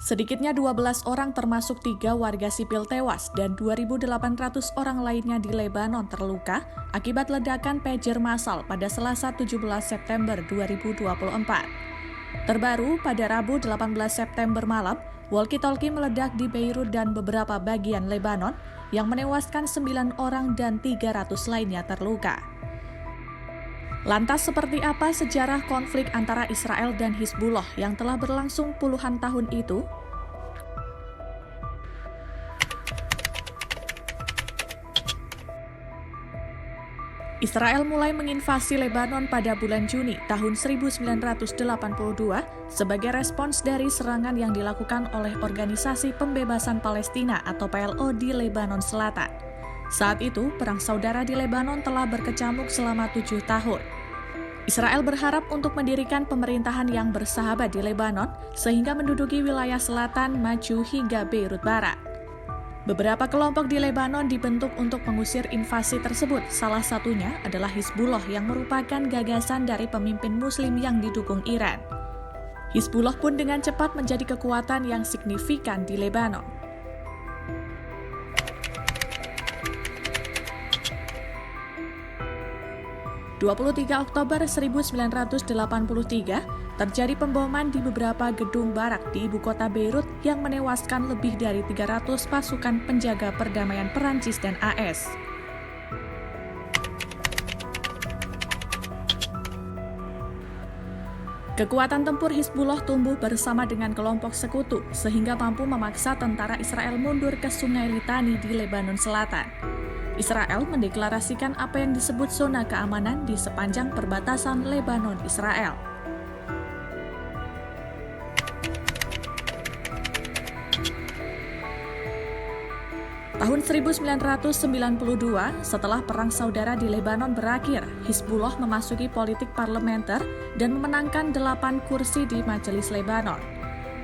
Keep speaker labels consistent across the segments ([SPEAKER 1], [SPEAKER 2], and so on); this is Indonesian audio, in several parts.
[SPEAKER 1] Sedikitnya 12 orang termasuk 3 warga sipil tewas dan 2.800 orang lainnya di Lebanon terluka akibat ledakan pager massal pada Selasa 17 September 2024. Terbaru, pada Rabu 18 September malam, walkie-talkie meledak di Beirut dan beberapa bagian Lebanon yang menewaskan 9 orang dan 300 lainnya terluka. Lantas seperti apa sejarah konflik antara Israel dan Hizbullah yang telah berlangsung puluhan tahun itu? Israel mulai menginvasi Lebanon pada bulan Juni tahun 1982 sebagai respons dari serangan yang dilakukan oleh Organisasi Pembebasan Palestina atau PLO di Lebanon Selatan. Saat itu, Perang Saudara di Lebanon telah berkecamuk selama 7 tahun. Israel berharap untuk mendirikan pemerintahan yang bersahabat di Lebanon sehingga menduduki wilayah selatan maju hingga Beirut Barat. Beberapa kelompok di Lebanon dibentuk untuk mengusir invasi tersebut. Salah satunya adalah Hizbullah yang merupakan gagasan dari pemimpin Muslim yang didukung Iran. Hizbullah pun dengan cepat menjadi kekuatan yang signifikan di Lebanon. 23 Oktober 1983, terjadi pemboman di beberapa gedung barak di ibu kota Beirut yang menewaskan lebih dari 300 pasukan penjaga perdamaian Perancis dan AS. Kekuatan tempur Hizbullah tumbuh bersama dengan kelompok sekutu, sehingga mampu memaksa tentara Israel mundur ke Sungai Litani di Lebanon Selatan. Israel mendeklarasikan apa yang disebut zona keamanan di sepanjang perbatasan Lebanon-Israel. Tahun 1992, setelah Perang Saudara di Lebanon berakhir, Hizbullah memasuki politik parlementer dan memenangkan 8 kursi di Majelis Lebanon.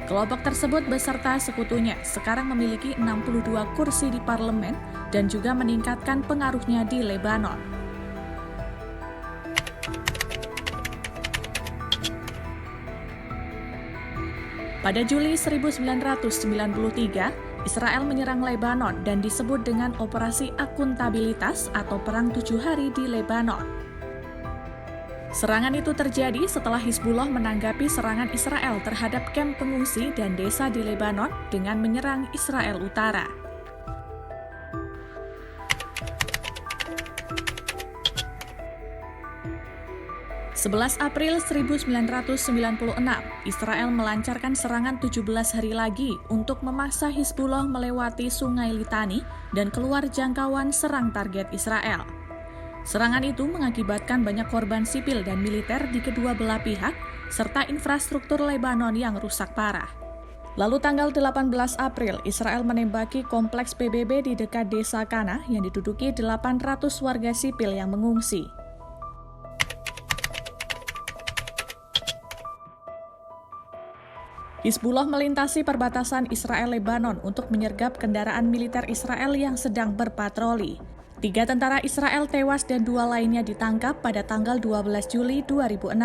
[SPEAKER 1] Kelompok tersebut beserta sekutunya sekarang memiliki 62 kursi di parlemen dan juga meningkatkan pengaruhnya di Lebanon. Pada Juli 1993, Israel menyerang Lebanon dan disebut dengan Operasi Akuntabilitas atau Perang 7 Hari di Lebanon. Serangan itu terjadi setelah Hizbullah menanggapi serangan Israel terhadap kamp pengungsi dan desa di Lebanon dengan menyerang Israel Utara. April 1996, Israel melancarkan serangan 17 hari lagi untuk memaksa Hizbullah melewati Sungai Litani dan keluar jangkauan serang target Israel. Serangan itu mengakibatkan banyak korban sipil dan militer di kedua belah pihak, serta infrastruktur Lebanon yang rusak parah. Lalu tanggal 18 April, Israel menembaki kompleks PBB di dekat desa Kana yang diduduki 800 warga sipil yang mengungsi. Hizbullah melintasi perbatasan Israel-Lebanon untuk menyergap kendaraan militer Israel yang sedang berpatroli. 3 tentara Israel tewas dan 2 lainnya ditangkap pada tanggal 12 Juli 2006.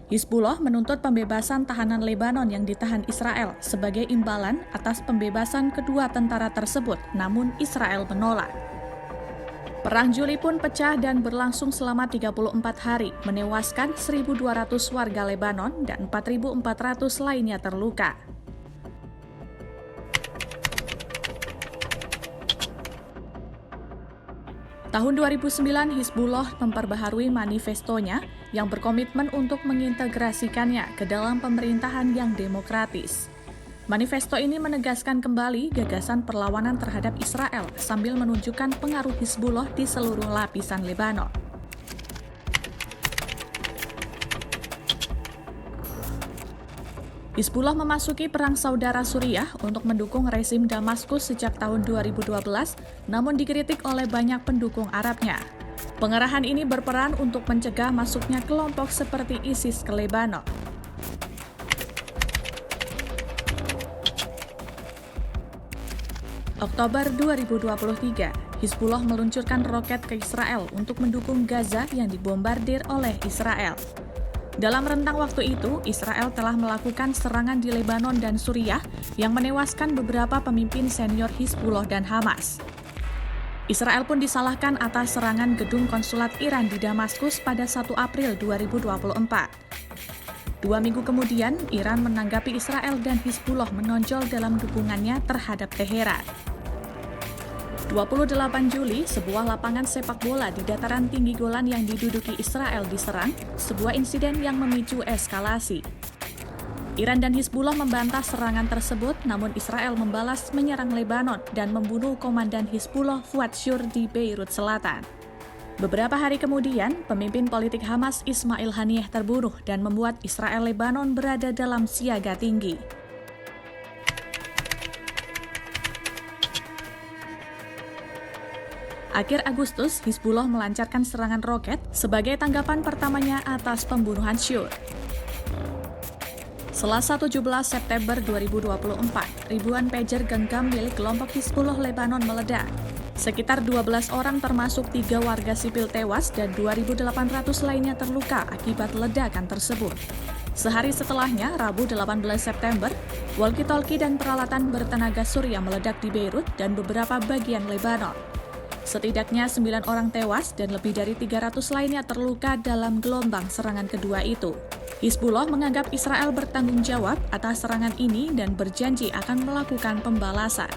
[SPEAKER 1] Hizbullah menuntut pembebasan tahanan Lebanon yang ditahan Israel sebagai imbalan atas pembebasan kedua tentara tersebut, namun Israel menolak. Perang Juli pun pecah dan berlangsung selama 34 hari, menewaskan 1.200 warga Lebanon dan 4.400 lainnya terluka. Tahun 2009, Hizbullah memperbaharui manifestonya yang berkomitmen untuk mengintegrasikannya ke dalam pemerintahan yang demokratis. Manifesto ini menegaskan kembali gagasan perlawanan terhadap Israel sambil menunjukkan pengaruh Hizbullah di seluruh lapisan Lebanon. Hizbullah memasuki Perang Saudara Suriah untuk mendukung rezim Damaskus sejak tahun 2012, namun dikritik oleh banyak pendukung Arabnya. Pengerahan ini berperan untuk mencegah masuknya kelompok seperti ISIS ke Lebanon. Oktober 2023, Hizbullah meluncurkan roket ke Israel untuk mendukung Gaza yang dibombardir oleh Israel. Dalam rentang waktu itu, Israel telah melakukan serangan di Lebanon dan Suriah yang menewaskan beberapa pemimpin senior Hizbullah dan Hamas. Israel pun disalahkan atas serangan gedung konsulat Iran di Damaskus pada 1 April 2024. 2 minggu kemudian, Iran menanggapi Israel dan Hizbullah menonjol dalam dukungannya terhadap Teheran. 28 Juli, sebuah lapangan sepak bola di dataran tinggi Golan yang diduduki Israel diserang, sebuah insiden yang memicu eskalasi. Iran dan Hizbullah membantah serangan tersebut, namun Israel membalas menyerang Lebanon dan membunuh komandan Hizbullah Fuad Shur di Beirut Selatan. Beberapa hari kemudian, pemimpin politik Hamas Ismail Haniyeh terbunuh dan membuat Israel Lebanon berada dalam siaga tinggi. Akhir Agustus, Hizbullah melancarkan serangan roket sebagai tanggapan pertamanya atas pembunuhan Shur. Selasa 17 September 2024, ribuan pager genggam milik kelompok Hizbullah Lebanon meledak. Sekitar 12 orang termasuk 3 warga sipil tewas dan 2.800 lainnya terluka akibat ledakan tersebut. Sehari setelahnya, Rabu 18 September, walkie-talkie dan peralatan bertenaga surya meledak di Beirut dan beberapa bagian Lebanon. Setidaknya 9 orang tewas dan lebih dari 300 lainnya terluka dalam gelombang serangan kedua itu. Hizbullah menganggap Israel bertanggung jawab atas serangan ini dan berjanji akan melakukan pembalasan.